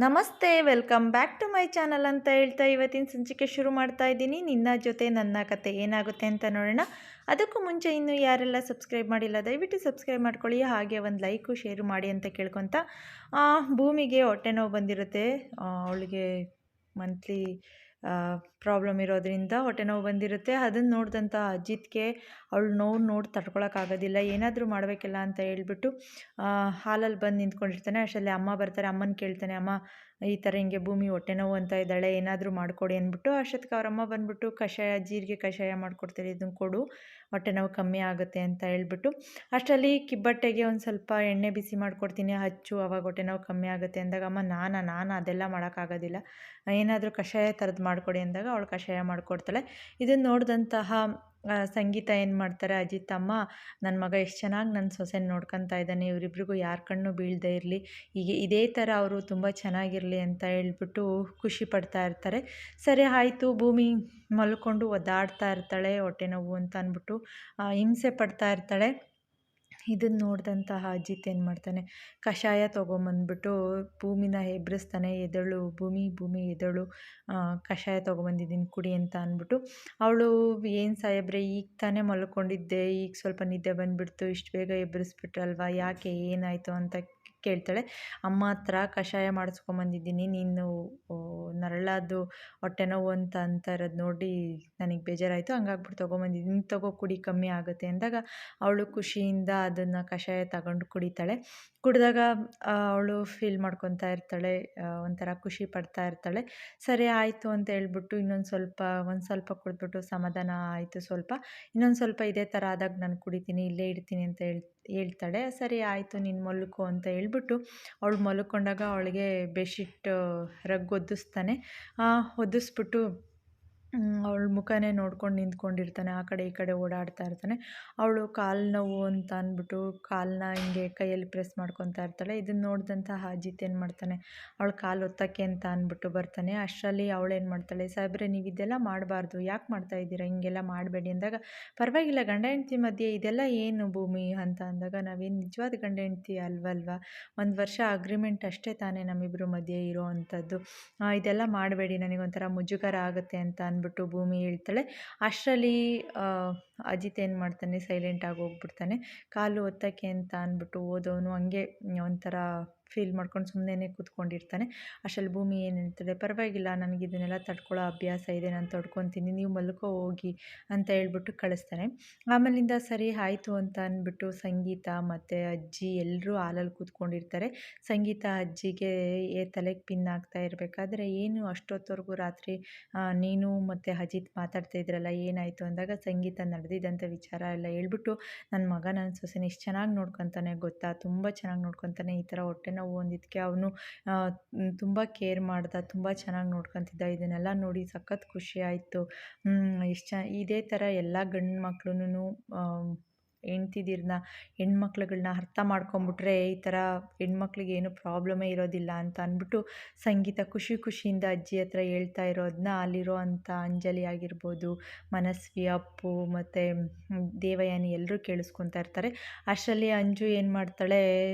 ನಮಸ್ತೆ, welcome back to my channel ಅಂತ ಹೇಳ್ತಾ ಇವತ್ತಿನ ಸಂಚಿಕೆ ಶುರು ಮಾಡ್ತಾ ಇದ್ದೀನಿ. ನಿನ್ನ ಜೊತೆ ನನ್ನ ಕತೆ ಏನಾಗುತ್ತೆ ಅಂತ ನೋಡೋಣ. ಅದಕ್ಕೂ ಮುಂಚೆ ಇನ್ನೂ ಯಾರೆಲ್ಲ ಸಬ್ಸ್ಕ್ರೈಬ್ ಮಾಡಿಲ್ಲ ದಯವಿಟ್ಟು ಸಬ್ಸ್ಕ್ರೈಬ್ ಮಾಡ್ಕೊಳ್ಳಿ, ಹಾಗೆ ಒಂದು ಲೈಕು ಶೇರು ಮಾಡಿ ಅಂತ ಕೇಳ್ಕೊತ ಭೂಮಿಗೆ ಹೊಟ್ಟೆ ನೋವು ಬಂದಿರುತ್ತೆ. ಅವಳಿಗೆ ಮಂತ್ಲಿ ಪ್ರಾಬ್ಲಮ್ ಇರೋದ್ರಿಂದ ಹೊಟ್ಟೆ ನೋವು ಬಂದಿರುತ್ತೆ. ಅದನ್ನು ನೋಡಿದಂಥ ಅಜಿತ್ಗೆ ಅವಳು ನೋವು ನೋಡಿ ತಡ್ಕೊಳಕ್ಕಾಗೋದಿಲ್ಲ, ಏನಾದರೂ ಮಾಡಬೇಕಲ್ಲ ಅಂತ ಹೇಳ್ಬಿಟ್ಟು ಹಾಲಲ್ಲಿ ಬಂದು ನಿಂತ್ಕೊಂಡಿರ್ತಾನೆ. ಅಷ್ಟರಲ್ಲಿ ಅಮ್ಮ ಬರ್ತಾರೆ. ಅಮ್ಮನ ಕೇಳ್ತಾನೆ, ಅಮ್ಮ ಈ ಥರ ಹಿಂಗೆ ಭೂಮಿ ಹೊಟ್ಟೆ ನೋವು ಅಂತ ಇದ್ದಾಳೆ, ಏನಾದರೂ ಮಾಡಿಕೊಡಿ ಅಂದ್ಬಿಟ್ಟು. ಅಷ್ಟೊತ್ತಿಗೆ ಅವರಮ್ಮ ಬಂದುಬಿಟ್ಟು ಕಷಾಯ, ಜೀರಿಗೆ ಕಷಾಯ ಮಾಡಿಕೊಡ್ತಾರೆ, ಇದನ್ನು ಕೊಡು ಹೊಟ್ಟೆ ನೋವು ಕಮ್ಮಿ ಆಗುತ್ತೆ ಅಂತ ಹೇಳ್ಬಿಟ್ಟು. ಅಷ್ಟರಲ್ಲಿ ಕಿಬ್ಬಟ್ಟೆಗೆ ಒಂದು ಸ್ವಲ್ಪ ಎಣ್ಣೆ ಬಿಸಿ ಮಾಡಿಕೊಡ್ತೀನಿ, ಹಚ್ಚು ಆವಾಗ ಹೊಟ್ಟೆ ನೋವು ಕಮ್ಮಿ ಆಗುತ್ತೆ ಅಂದಾಗ, ಅಮ್ಮ ನಾನು ಅದೆಲ್ಲ ಮಾಡೋಕ್ಕಾಗೋದಿಲ್ಲ, ಏನಾದರೂ ಕಷಾಯ ಥರದ್ದು ಮಾಡಿಕೊಡಿ ಅಂದಾಗ ಅವಳು ಕಷಾಯ ಮಾಡಿಕೊಡ್ತಾಳೆ. ಇದನ್ನು ನೋಡಿದಂತಹ ಸಂಗೀತ ಏನು ಮಾಡ್ತಾರೆ, ಅಜಿತ್ ಅಮ್ಮ ನನ್ನ ಮಗ ಎಷ್ಟು ಚೆನ್ನಾಗಿ ನನ್ನ ಸೊಸೆನ ನೋಡ್ಕೊತಾ ಇದ್ದಾನೆ, ಇವರಿಬ್ರಿಗೂ ಯಾರ ಕಣ್ಣು ಬೀಳದೇ ಇರಲಿ, ಹೀಗೆ ಇದೇ ಥರ ಅವರು ತುಂಬ ಚೆನ್ನಾಗಿರಲಿ ಅಂತ ಹೇಳ್ಬಿಟ್ಟು ಖುಷಿ ಪಡ್ತಾ ಇರ್ತಾರೆ. ಸರಿ ಆಯಿತು. ಭೂಮಿ ಮಲ್ಕೊಂಡು ಒದ್ದಾಡ್ತಾ ಇರ್ತಾಳೆ, ಹೊಟ್ಟೆ ನೋವು ಅಂತ ಅಂದ್ಬಿಟ್ಟು ಹಿಂಸೆ ಪಡ್ತಾ ಇರ್ತಾಳೆ. ಇದನ್ನು ನೋಡಿದಂತಹ ಅಜಿತ್ ಏನು ಮಾಡ್ತಾನೆ, ಕಷಾಯ ತೊಗೊಂಬಂದ್ಬಿಟ್ಟು ಭೂಮಿನ ಎಬ್ಬಿಸ್ತಾನೆ. ಎದಳು ಭೂಮಿ ಎದಳು, ಕಷಾಯ ತೊಗೊಂಬಂದಿದ್ದೀನಿ ಕುಡಿ ಅಂತ ಅಂದ್ಬಿಟ್ಟು. ಅವಳು ಏನು ಸಾಹೇಬ್ರೆ ಈಗ ತಾನೇ ಮಲ್ಕೊಂಡಿದ್ದೆ, ಈಗ ಸ್ವಲ್ಪ ನಿದ್ದೆ ಬಂದುಬಿಡ್ತು, ಇಷ್ಟು ಬೇಗ ಎಬ್ಬರಿಸ್ಬಿಟ್ರಲ್ವ, ಯಾಕೆ ಏನಾಯಿತು ಅಂತ ಕೇಳ್ತಾಳೆ. ಅಮ್ಮ ಹತ್ರ ಕಷಾಯ ಮಾಡಿಸ್ಕೊಂಬಂದಿದ್ದೀನಿ, ನೀನು ನರಳಾದು ಹೊಟ್ಟೆ ನೋವು ಅಂತ ಇರೋದು ನೋಡಿ ನನಗೆ ಬೇಜಾರಾಯಿತು, ಹಂಗಾಗ್ಬಿಟ್ಟು ತೊಗೊಂಬಂದಿದ್ದೀನಿ, ತಗೋ ಕುಡಿ ಕಮ್ಮಿ ಆಗುತ್ತೆ ಅಂದಾಗ ಅವಳು ಖುಷಿಯಿಂದ ಅದನ್ನು ಕಷಾಯ ತಗೊಂಡು ಕುಡಿತಾಳೆ. ಕುಡಿದಾಗ ಅವಳು ಫೀಲ್ ಮಾಡ್ಕೊತಾ ಇರ್ತಾಳೆ, ಒಂಥರ ಖುಷಿ ಪಡ್ತಾ ಇರ್ತಾಳೆ. ಸರಿ ಆಯಿತು ಅಂತ ಹೇಳ್ಬಿಟ್ಟು ಒಂದು ಸ್ವಲ್ಪ ಕುಡಿದ್ಬಿಟ್ಟು ಸಮಾಧಾನ ಆಯಿತು ಸ್ವಲ್ಪ, ಇನ್ನೊಂದು ಸ್ವಲ್ಪ ಇದೇ ಥರ ಆದಾಗ ನಾನು ಕುಡಿತೀನಿ, ಇಲ್ಲೇ ಇಡ್ತೀನಿ ಅಂತ ಹೇಳ್ತಾಳೆ. ಸರಿ ಆಯಿತು ನೀನು ಮಲ್ಕೋ ಅಂತ ಹೇಳ್ಬಿಟ್ಟು ಅವಳು ಮಲ್ಕೊಂಡಾಗ ಅವಳಿಗೆ ಬೆಡ್ಶೀಟ್ ರಗ್ ಒದಿಸ್ತಾನೆ. ಒದಿಸ್ಬಿಟ್ಟು ಅವಳ ಮುಖನೇ ನೋಡ್ಕೊಂಡು ನಿಂತ್ಕೊಂಡಿರ್ತಾನೆ, ಆ ಕಡೆ ಈ ಕಡೆ ಓಡಾಡ್ತಾ ಇರ್ತಾನೆ. ಅವಳು ಕಾಲು ನೋವು ಅಂತ ಅಂದ್ಬಿಟ್ಟು ಕಾಲನ್ನ ಹಿಂಗೆ ಕೈಯಲ್ಲಿ ಪ್ರೆಸ್ ಮಾಡ್ಕೊತಾ ಇರ್ತಾಳೆ. ಇದನ್ನು ನೋಡಿದಂತಹ ಅಜಿತ್ ಏನು ಮಾಡ್ತಾನೆ, ಅವಳು ಕಾಲು ಒತ್ತಕ್ಕೆ ಅಂತ ಅಂದ್ಬಿಟ್ಟು ಬರ್ತಾನೆ. ಅಷ್ಟರಲ್ಲಿ ಅವಳೇನು ಮಾಡ್ತಾಳೆ, ಸಾಹೇಬ್ರೆ ನೀವು ಇದೆಲ್ಲ ಮಾಡಬಾರ್ದು, ಯಾಕೆ ಮಾಡ್ತಾ ಇದ್ದೀರಾ, ಹಿಂಗೆಲ್ಲ ಮಾಡಬೇಡಿ ಅಂದಾಗ, ಪರವಾಗಿಲ್ಲ ಗಂಡ ಹೆಂಡ್ತಿ ಮಧ್ಯೆ ಇದೆಲ್ಲ ಏನು ಭೂಮಿ ಅಂತ ಅಂದಾಗ, ನಾವೇನು ನಿಜವಾದ ಗಂಡ ಹೆಂಡ್ತಿ ಅಲ್ವಲ್ವ, 1 ವರ್ಷ ಅಗ್ರಿಮೆಂಟ್ ಅಷ್ಟೇ ತಾನೇ ನಮ್ಮಿಬ್ಬರ ಮಧ್ಯೆ ಇರೋ ಅಂಥದ್ದು, ಇದೆಲ್ಲ ಮಾಡಬೇಡಿ, ನನಗೊಂಥರ ಮುಜುಗರ ಆಗುತ್ತೆ ಅಂತ ಅಂದ್ಬಿಟ್ಟು ಭೂಮಿ ಹೇಳ್ತಾಳೆ. ಅಷ್ಟರಲ್ಲಿ ಅಜಿತ್ ಏನು ಮಾಡ್ತಾನೆ, ಸೈಲೆಂಟಾಗಿ ಹೋಗ್ಬಿಡ್ತಾನೆ. ಕಾಲು ಒತ್ತಕ್ಕೆ ಅಂತ ಅಂದ್ಬಿಟ್ಟು ಹೋದವನು ಹಂಗೆ ಒಂಥರ ಫೀಲ್ ಮಾಡ್ಕೊಂಡು ಸುಮ್ಮನೆ ಕೂತ್ಕೊಂಡಿರ್ತಾನೆ. ಅಷ್ಟರಲ್ಲಿ ಭೂಮಿ ಏನು ಹೇಳ್ತಾಳೆ, ಪರವಾಗಿಲ್ಲ ನನಗೆ ಇದನ್ನೆಲ್ಲ ತಡ್ಕೊಳ್ಳೋ ಅಭ್ಯಾಸ ಇದೆ, ನಾನು ತಡ್ಕೊತೀನಿ, ನೀವು ಮಲ್ಕೋ ಹೋಗಿ ಅಂತ ಹೇಳ್ಬಿಟ್ಟು ಕಳಿಸ್ತಾನೆ. ಆಮೇಲಿಂದ ಸರಿ ಆಯಿತು ಅಂತ ಅಂದ್ಬಿಟ್ಟು ಸಂಗೀತ ಮತ್ತು ಅಜ್ಜಿ ಎಲ್ಲರೂ ಹಾಲಲ್ಲಿ ಕೂತ್ಕೊಂಡಿರ್ತಾರೆ. ಸಂಗೀತ ಅಜ್ಜಿಗೆ ತಲೆಗೆ ಪಿನ್ ಆಗ್ತಾ ಇರಬೇಕಾದ್ರೆ, ಏನು ಅಷ್ಟೊತ್ತವರೆಗೂ ರಾತ್ರಿ ನೀನು ಮತ್ತು ಅಜಿತ್ ಮಾತಾಡ್ತಾ ಇದ್ರಲ್ಲ ಏನಾಯಿತು ಅಂದಾಗ, ಸಂಗೀತ ನಡೆದಿದ್ದಂಥ ವಿಚಾರ ಎಲ್ಲ ಹೇಳ್ಬಿಟ್ಟು, ನನ್ನ ಮಗ ನನ್ನ ಸೊಸೆನ ಎಷ್ಟು ಚೆನ್ನಾಗಿ ನೋಡ್ಕೊತಾನೆ ಗೊತ್ತಾ, ತುಂಬ ಚೆನ್ನಾಗಿ ನೋಡ್ಕೊತಾನೆ, ಈ ಥರ ಹೊಟ್ಟೆ ನೋವು ಒಂದಿದ್ದಕ್ಕೆ ಅವನು ತುಂಬ ಕೇರ್ ಮಾಡ್ದ, ತುಂಬ ಚೆನ್ನಾಗಿ ನೋಡ್ಕೊತಿದ್ದ, ಇದನ್ನೆಲ್ಲ ನೋಡಿ ಸಖತ್ ಖುಷಿ ಆಯಿತು. ಇದೇ ಥರ ಎಲ್ಲ ಗಂಡು ಮಕ್ಳೂ ಹೆಣ್ಮಕ್ಳುಗಳ್ನ ಅರ್ಥ ಮಾಡ್ಕೊಂಬಿಟ್ರೆ ಈ ಥರ ಹೆಣ್ಮಕ್ಳಿಗೆ ಏನು ಪ್ರಾಬ್ಲಮೇ ಇರೋದಿಲ್ಲ ಅಂತ ಅಂದ್ಬಿಟ್ಟು ಸಂಗೀತ ಖುಷಿಯಿಂದ ಅಜ್ಜಿ ಹತ್ರ ಹೇಳ್ತಾ ಇರೋದನ್ನ ಅಲ್ಲಿರೋ ಅಂಥ ಅಂಜಲಿ ಆಗಿರ್ಬೋದು, ಮನಸ್ವಿ, ಅಪ್ಪು ಮತ್ತು ದೇವಯಾನಿ ಎಲ್ಲರೂ ಕೇಳಿಸ್ಕೊತಾ ಇರ್ತಾರೆ. ಅಷ್ಟರಲ್ಲಿ ಅಂಜು ಏನು ಮಾಡ್ತಾಳೆ,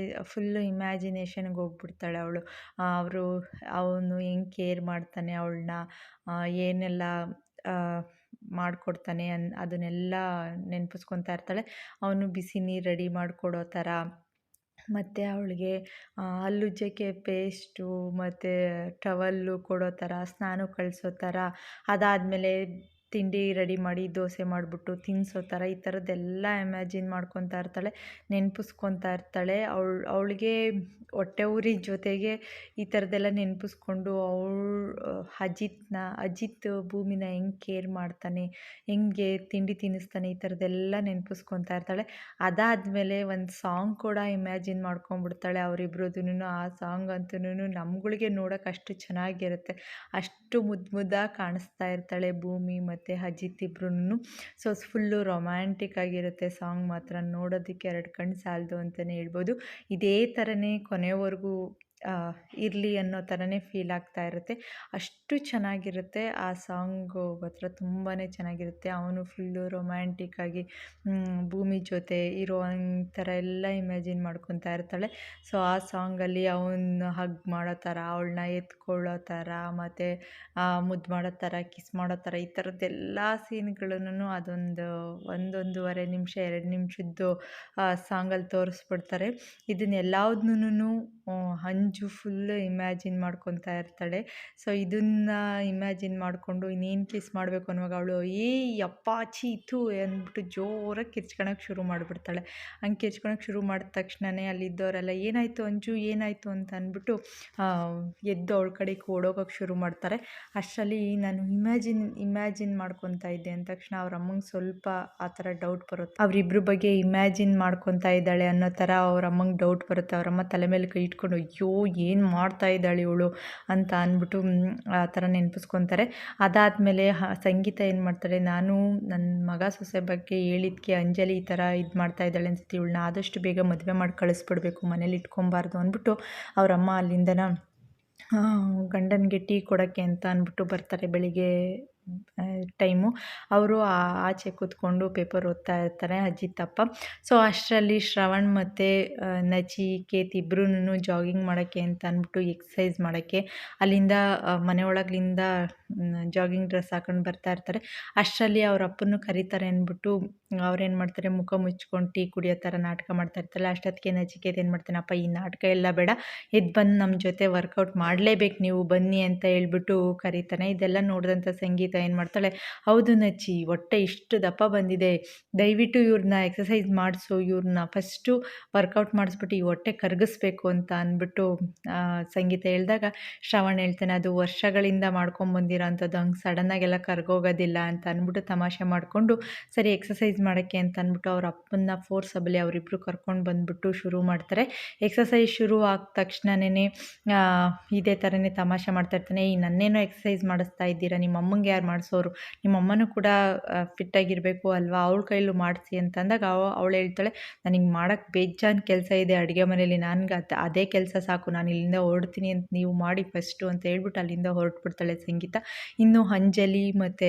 ಫುಲ್ಲು ಇಮ್ಯಾಜಿನೇಷನ್ಗೆ ಹೋಗ್ಬಿಡ್ತಾಳೆ ಅವಳು. ಅವನು ಹೆಂಗೆ ಕೇರ್ ಮಾಡ್ತಾನೆ ಅವಳನ್ನ, ಏನೆಲ್ಲ ಮಾಡಿಕೊಡ್ತಾನೆ ಅದನ್ನೆಲ್ಲ ನೆನಪಿಸ್ಕೊತಾ ಇರ್ತಾಳೆ. ಅವನು ಬಿಸಿ ನೀರು ರೆಡಿ ಮಾಡಿಕೊಡೋ ಥರ, ಮತ್ತು ಅವಳಿಗೆ ಹಲ್ಲುಜ್ಜಕ್ಕೆ ಪೇಸ್ಟು ಮತ್ತು ಟವಲ್ಲು ಕೊಡೋ ಥರ, ಸ್ನಾನಕ್ಕೆ ಕಳಿಸೋ ಥರ, ಅದಾದಮೇಲೆ ತಿಂಡಿ ರೆಡಿ ಮಾಡಿ ದೋಸೆ ಮಾಡಿಬಿಟ್ಟು ತಿನ್ನಿಸೋ ಥರ, ಈ ಥರದ್ದೆಲ್ಲ ಇಮ್ಯಾಜಿನ್ ಮಾಡ್ಕೊತಾ ಇರ್ತಾಳೆ, ನೆನಪಿಸ್ಕೊತಾ ಇರ್ತಾಳೆ. ಅವಳಿಗೆ ಹೊಟ್ಟೆ ಉರಿ ಜೊತೆಗೆ ಈ ಥರದ್ದೆಲ್ಲ ನೆನಪಿಸ್ಕೊಂಡು ಅಜಿತ್ ಭೂಮಿನ ಹೆಂಗೆ ಕೇರ್ ಮಾಡ್ತಾನೆ, ಹೆಂಗೆ ತಿಂಡಿ ತಿನ್ನಿಸ್ತಾನೆ, ಈ ಥರದ್ದೆಲ್ಲ ನೆನಪಿಸ್ಕೊತಾ ಇರ್ತಾಳೆ. ಅದಾದಮೇಲೆ ಒಂದು ಸಾಂಗ್ ಕೂಡ ಇಮ್ಯಾಜಿನ್ ಮಾಡ್ಕೊಂಬಿಡ್ತಾಳೆ ಅವರಿಬ್ರದೂ. ಆ ಸಾಂಗ್ ಅಂತೂ ನಮ್ಗಳಿಗೆ ನೋಡೋಕೆ ಅಷ್ಟು ಚೆನ್ನಾಗಿರುತ್ತೆ, ಅಷ್ಟು ಮುದ್ದಾಗಿ ಕಾಣಿಸ್ತಾ ಇರ್ತಾಳೆ ಭೂಮಿ ಮತ್ತು ಅಜಿತ್ ಇಬ್ರೂ. ಸೊ ಫುಲ್ಲು ರೊಮ್ಯಾಂಟಿಕ್ ಆಗಿರುತ್ತೆ ಸಾಂಗ್ ಮಾತ್ರ, ನೋಡೋದಕ್ಕೆ 2 ಕಣ್ಣು ಸಾಲದು ಅಂತಲೇ ಹೇಳ್ಬೋದು. ಇದೇ ಥರನೇ ಕೊನೆವರೆಗೂ ಇರಲಿ ಅನ್ನೋ ಥರನೇ ಫೀಲ್ ಆಗ್ತಾ ಇರುತ್ತೆ. ಅಷ್ಟು ಚೆನ್ನಾಗಿರುತ್ತೆ ಆ ಸಾಂಗು ಮಾತ್ರ ತುಂಬಾ ಚೆನ್ನಾಗಿರುತ್ತೆ. ಅವನು ಫುಲ್ಲು ರೊಮ್ಯಾಂಟಿಕ್ಕಾಗಿ ಭೂಮಿ ಜೊತೆ ಇರೋ ಥರ ಎಲ್ಲ ಇಮ್ಯಾಜಿನ್ ಮಾಡ್ಕೊತಾ ಇರ್ತಾಳೆ. ಸೊ ಆ ಸಾಂಗಲ್ಲಿ ಅವನು ಹಗ್ ಮಾಡೋ ಥರ, ಅವಳನ್ನ ಎತ್ಕೊಳ್ಳೋ ಥರ, ಮತ್ತು ಮುದ್ದು ಮಾಡೋ ಥರ, ಕಿಸ್ ಮಾಡೋ ಥರ, ಈ ಥರದ್ದೆಲ್ಲ ಸೀನ್ಗಳನ್ನೂ ಅದೊಂದು 1-1.5 ನಿಮಿಷ 2 ನಿಮಿಷದ್ದು ಸಾಂಗಲ್ಲಿ ತೋರಿಸ್ಬಿಡ್ತಾರೆ. ಇದನ್ನೆಲ್ಲದನ್ನೂ ಅಂಜು ಫುಲ್ಲು ಇಮ್ಯಾಜಿನ್ ಮಾಡ್ಕೊತಾ ಇರ್ತಾಳೆ. ಸೊ ಇದನ್ನು ಇಮ್ಯಾಜಿನ್ ಮಾಡಿಕೊಂಡು ಇನ್ನೇನು ಕಿಸ್ ಮಾಡಬೇಕು ಅನ್ನುವಾಗ ಅವಳು ಯಪ್ಪ ಛೀ ಥೂ ಅಂದ್ಬಿಟ್ಟು ಜೋರಾಗಿ ಕಿರ್ಚ್ಕೊಳಕ್ಕೆ ಶುರು ಮಾಡಿಬಿಡ್ತಾಳೆ. ಹಂಗೆ ಕಿರ್ಚ್ಕೊಳಕ್ಕೆ ಶುರು ಮಾಡಿದ ತಕ್ಷಣವೇ ಅಲ್ಲಿದ್ದವರೆಲ್ಲ ಏನಾಯಿತು ಅಂಜು ಏನಾಯಿತು ಅಂತ ಅಂದ್ಬಿಟ್ಟು ಎದ್ದು ಅವಳ ಕಡೆಗೆ ಓಡೋಗೋಕ್ಕೆ ಶುರು ಮಾಡ್ತಾರೆ. ಅಷ್ಟರಲ್ಲಿ ನಾನು ಇಮ್ಯಾಜಿನ್ ಮಾಡ್ಕೊತಾ ಇದ್ದೆ ಅಂದ ತಕ್ಷಣ ಅವ್ರ ಅಮ್ಮಂಗೆ ಸ್ವಲ್ಪ ಆ ಥರ ಡೌಟ್ ಬರುತ್ತೆ. ಅವರಿಬ್ಬರ ಬಗ್ಗೆ ಇಮ್ಯಾಜಿನ್ ಮಾಡ್ಕೊತಾ ಇದ್ದಾಳೆ ಅನ್ನೋ ಥರ ಅವ್ರ ಅಮ್ಮಂಗೆ ಡೌಟ್ ಬರುತ್ತೆ. ಅವರಮ್ಮ ತಲೆ ಮೇಲೆ ಕೈ ಇಟ್ಕೊಂಡು ಅಯ್ಯೋ ಏನು ಮಾಡ್ತಾ ಇದ್ದಾಳೆ ಇವಳು ಅಂತ ಅಂದ್ಬಿಟ್ಟು ಆ ಥರ ನೆನಪಿಸ್ಕೊತಾರೆ. ಅದಾದಮೇಲೆ ಸಂಗೀತ ಏನು ಮಾಡ್ತಾಳೆ, ನಾನು ನನ್ನ ಮಗ ಸೊಸೆ ಬಗ್ಗೆ ಹೇಳಿದ್ಕೆ ಅಂಜಲಿ ಈ ಥರ ಇದು ಮಾಡ್ತಾ ಇದ್ದಾಳೆ ಅನ್ಸುತ್ತೆ, ಇವಳನ್ನ ಆದಷ್ಟು ಬೇಗ ಮದುವೆ ಮಾಡಿ ಕಳಿಸ್ಬಿಡ್ಬೇಕು, ಮನೇಲಿ ಇಟ್ಕೊಬಾರ್ದು ಅಂದ್ಬಿಟ್ಟು ಅವರಮ್ಮ ಅಲ್ಲಿಂದನ ಗಂಡನಿಗೆ ಟೀ ಕೊಡೋಕ್ಕೆ ಅಂತ ಅಂದ್ಬಿಟ್ಟು ಬರ್ತಾರೆ ಬೆಳಿಗ್ಗೆ ಟೈಮು. ಅವರು ಆಚೆ ಕೂತ್ಕೊಂಡು ಪೇಪರ್ ಓದ್ತಾ ಇರ್ತಾರೆ ಅಜಿತಪ್ಪ. ಸೊ ಅಷ್ಟರಲ್ಲಿ ಶ್ರವಣ್ ಮತ್ತು ನಚಿಕೇತ್ ಇಬ್ಬರೂ ಜಾಗಿಂಗ್ ಮಾಡೋಕ್ಕೆ ಅಂತ ಅಂದ್ಬಿಟ್ಟು ಎಕ್ಸಸೈಸ್ ಮಾಡೋಕ್ಕೆ ಅಲ್ಲಿಂದ ಮನೆ ಒಳಗಿಂದ ಜಾಗಿಂಗ್ ಡ್ರೆಸ್ ಹಾಕೊಂಡು ಬರ್ತಾ ಇರ್ತಾರೆ. ಅಷ್ಟರಲ್ಲಿ ಅವ್ರ ಅಪ್ಪನೂ ಕರೀತಾರೆ ಅಂದ್ಬಿಟ್ಟು ಅವ್ರೇನು ಮಾಡ್ತಾರೆ, ಮುಖ ಮುಚ್ಕೊಂಡು ಟೀ ಕುಡಿಯೋ ಥರ ನಾಟಕ ಮಾಡ್ತಾ ಇರ್ತಾರೆ. ಅಷ್ಟೊತ್ತಿಗೆ ನಚಿಕೇತ್ ಏನು ಮಾಡ್ತಾನೆ, ಅಪ್ಪ ಈ ನಾಟಕ ಎಲ್ಲ ಬೇಡ, ಎದ್ದು ಬಂದು ನಮ್ಮ ಜೊತೆ ವರ್ಕೌಟ್ ಮಾಡಲೇಬೇಕು ನೀವು ಬನ್ನಿ ಅಂತ ಹೇಳ್ಬಿಟ್ಟು ಕರೀತಾನೆ. ಇದೆಲ್ಲ ನೋಡಿದಂಥ ಸಂಗೀತ ಏನು ಮಾಡ್ತಾಳೆ, ಹೌದು ನಚ್ಚಿ ಹೊಟ್ಟೆ ಇಷ್ಟು ದಪ್ಪ ಬಂದಿದೆ, ದಯವಿಟ್ಟು ಇವ್ರನ್ನ ಎಕ್ಸಸೈಸ್ ಮಾಡಿಸು, ಇವ್ರನ್ನ ಫಸ್ಟು ವರ್ಕೌಟ್ ಮಾಡಿಸ್ಬಿಟ್ಟು ಈ ಹೊಟ್ಟೆ ಕರಗಿಸ್ಬೇಕು ಅಂತ ಅಂದ್ಬಿಟ್ಟು ಸಂಗೀತ ಹೇಳಿದಾಗ ಶ್ರವಣ್ ಹೇಳ್ತಾನೆ, ಅದು ವರ್ಷಗಳಿಂದ ಮಾಡ್ಕೊಂಬಂದಿರೋ ಅಂಥದ್ದು, ಹಂಗೆ ಸಡನ್ನಾಗೆಲ್ಲ ಕರ್ಗೋಗೋದಿಲ್ಲ ಅಂತ ಅಂದ್ಬಿಟ್ಟು ತಮಾಷೆ ಮಾಡಿಕೊಂಡು ಸರಿ ಎಕ್ಸಸೈಸ್ ಮಾಡೋಕ್ಕೆ ಅಂತ ಅಂದ್ಬಿಟ್ಟು ಅವ್ರ ಅಪ್ಪನ್ನ ಫೋರ್ಸಬಲಿ ಅವರಿಬ್ಬರು ಕರ್ಕೊಂಡು ಬಂದುಬಿಟ್ಟು ಶುರು ಮಾಡ್ತಾರೆ. ಎಕ್ಸಸೈಸ್ ಶುರು ಆದ ತಕ್ಷಣವೇ ಇದೇ ಥರನೇ ತಮಾಷೆ ಮಾಡ್ತಾಯಿರ್ತಾನೆ, ಈ ನನ್ನೇನೋ ಎಕ್ಸಸೈಸ್ ಮಾಡಿಸ್ತಾ ಇದ್ದೀರಾ, ನಿಮ್ಮ ಅಮ್ಮಂಗೆ ಯಾರು ಮಾಡಿಸೋರು, ನಿಮ್ಮ ಅಮ್ಮನೂ ಕೂಡ ಫಿಟ್ಟಾಗಿರಬೇಕು ಅಲ್ವಾ, ಅವಳ ಕೈಲೂ ಮಾಡಿಸಿ ಅಂತ ಅಂದಾಗ ಅವಳು ಹೇಳ್ತಾಳೆ, ನನಗೆ ಮಾಡೋಕ್ಕೆ ಬೇಜಾನ್ ಕೆಲಸ ಇದೆ ಅಡುಗೆ ಮನೇಲಿ, ನನಗೆ ಅದೇ ಕೆಲಸ ಸಾಕು, ನಾನು ಇಲ್ಲಿಂದ ಹೊರಡ್ತೀನಿ ಅಂತ ನೀವು ಮಾಡಿ ಫಸ್ಟು ಅಂತ ಹೇಳ್ಬಿಟ್ಟು ಅಲ್ಲಿಂದ ಹೊರಟ್ಬಿಡ್ತಾಳೆ ಸಂಗೀತ. ಇನ್ನು ಅಂಜಲಿ ಮತ್ತು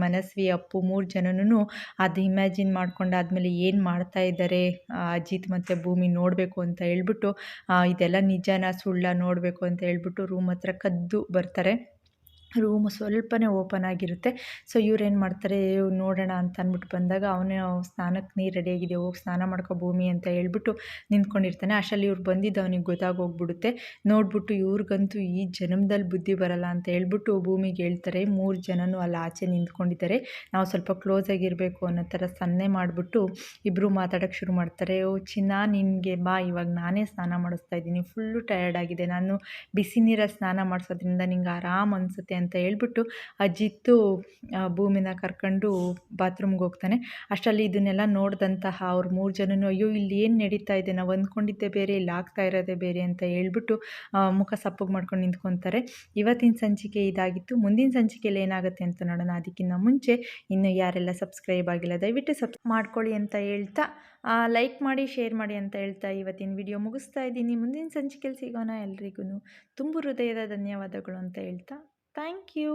ಮನಸ್ವಿ ಅಪ್ಪು 3 ಜನನೂ ಅದು ಇಮ್ಯಾಜಿನ್ ಮಾಡ್ಕೊಂಡಾದ್ಮೇಲೆ ಏನು ಮಾಡ್ತಾ ಇದ್ದಾರೆ ಅಜಿತ್ ಮತ್ತು ಭೂಮಿ ನೋಡಬೇಕು ಅಂತ ಹೇಳ್ಬಿಟ್ಟು ಇದೆಲ್ಲ ನಿಜನ ಸುಳ್ಳ ನೋಡಬೇಕು ಅಂತ ಹೇಳ್ಬಿಟ್ಟು ರೂಮ್ ಹತ್ರ ಕದ್ದು ಬರ್ತಾರೆ. ರೂಮು ಸ್ವಲ್ಪನೇ ಓಪನ್ ಆಗಿರುತ್ತೆ. ಸೊ ಇವ್ರೇನು ಮಾಡ್ತಾರೆ, ನೋಡೋಣ ಅಂತ ಅಂದ್ಬಿಟ್ಟು ಬಂದಾಗ ಅವನೇ ಸ್ನಾನಕ್ಕೆ ನೀರು ರೆಡಿಯಾಗಿದೆ, ಹೋಗಿ ಸ್ನಾನ ಮಾಡ್ಕೊ ಭೂಮಿ ಅಂತ ಹೇಳ್ಬಿಟ್ಟು ನಿಂತ್ಕೊಂಡಿರ್ತಾನೆ. ಅಷ್ಟರಲ್ಲಿ ಇವ್ರು ಬಂದಿದ್ದು ಅವನಿಗೆ ಗೊತ್ತಾಗೋಗ್ಬಿಡುತ್ತೆ. ನೋಡ್ಬಿಟ್ಟು ಇವ್ರಿಗಂತೂ ಈ ಜನ್ಮದಲ್ಲಿ ಬುದ್ಧಿ ಬರಲ್ಲ ಅಂತ ಹೇಳ್ಬಿಟ್ಟು ಭೂಮಿಗೆ ಹೇಳ್ತಾರೆ. 3 ಜನನೂ ಅಲ್ಲಿ ಆಚೆ ನಿಂತ್ಕೊಂಡಿದ್ದಾರೆ, ನಾವು ಸ್ವಲ್ಪ ಕ್ಲೋಸ್ ಆಗಿರಬೇಕು ಅನ್ನೋ ಥರ ಸನ್ನೆ ಮಾಡಿಬಿಟ್ಟು ಇಬ್ಬರು ಮಾತಾಡೋಕ್ಕೆ ಶುರು ಮಾಡ್ತಾರೆ. ಓ ಚಿನ್ನ, ನಿನಗೆ ಬಾ, ಇವಾಗ ನಾನೇ ಸ್ನಾನ ಮಾಡಿಸ್ತಾ ಇದ್ದೀನಿ, ಫುಲ್ಲು ಟಯರ್ಡ್ ಆಗಿದೆ, ನಾನು ಬಿಸಿ ನೀರಲ್ಲಿ ಸ್ನಾನ ಮಾಡಿಸೋದ್ರಿಂದ ನಿಂಗೆ ಆರಾಮ್ ಅನಿಸುತ್ತೆ ಅಂತ ಹೇಳ್ಬಿಟ್ಟು ಅಜಿತ್ತು ಭೂಮಿನ ಕರ್ಕೊಂಡು ಬಾತ್ರೂಮ್ಗೆ ಹೋಗ್ತಾನೆ. ಅಷ್ಟರಲ್ಲಿ ಇದನ್ನೆಲ್ಲ ನೋಡಿದಂತಹ ಅವ್ರು 3 ಜನನೂ ಅಯ್ಯೋ ಇಲ್ಲಿ ಏನು ನಡೀತಾ ಇದೆ, ನಾವು ಅಂದ್ಕೊಂಡಿದ್ದೆ ಬೇರೆ, ಇಲ್ಲಿ ಆಗ್ತಾ ಇರೋದೇ ಬೇರೆ ಅಂತ ಹೇಳ್ಬಿಟ್ಟು ಮುಖ ಸಪ್ಪಗೆ ಮಾಡ್ಕೊಂಡು ನಿಂತ್ಕೊತಾರೆ. ಇವತ್ತಿನ ಸಂಚಿಕೆ ಇದಾಗಿತ್ತು. ಮುಂದಿನ ಸಂಚಿಕೆಯಲ್ಲಿ ಏನಾಗುತ್ತೆ ಅಂತ ನೋಡೋಣ. ಅದಕ್ಕಿಂತ ಮುಂಚೆ ಇನ್ನು ಯಾರೆಲ್ಲ ಸಬ್ಸ್ಕ್ರೈಬ್ ಆಗಿಲ್ಲ ದಯವಿಟ್ಟು ಮಾಡ್ಕೊಳ್ಳಿ ಅಂತ ಹೇಳ್ತಾ, ಲೈಕ್ ಮಾಡಿ ಶೇರ್ ಮಾಡಿ ಅಂತ ಹೇಳ್ತಾ ಇವತ್ತಿನ ವಿಡಿಯೋ ಮುಗಿಸ್ತಾ ಇದ್ದೀನಿ. ಮುಂದಿನ ಸಂಚಿಕೆಯಲ್ಲಿ ಸಿಗೋಣ. ಎಲ್ರಿಗೂ ತುಂಬು ಹೃದಯದ ಧನ್ಯವಾದಗಳು ಅಂತ ಹೇಳ್ತಾ ಥ್ಯಾಂಕ್ ಯು.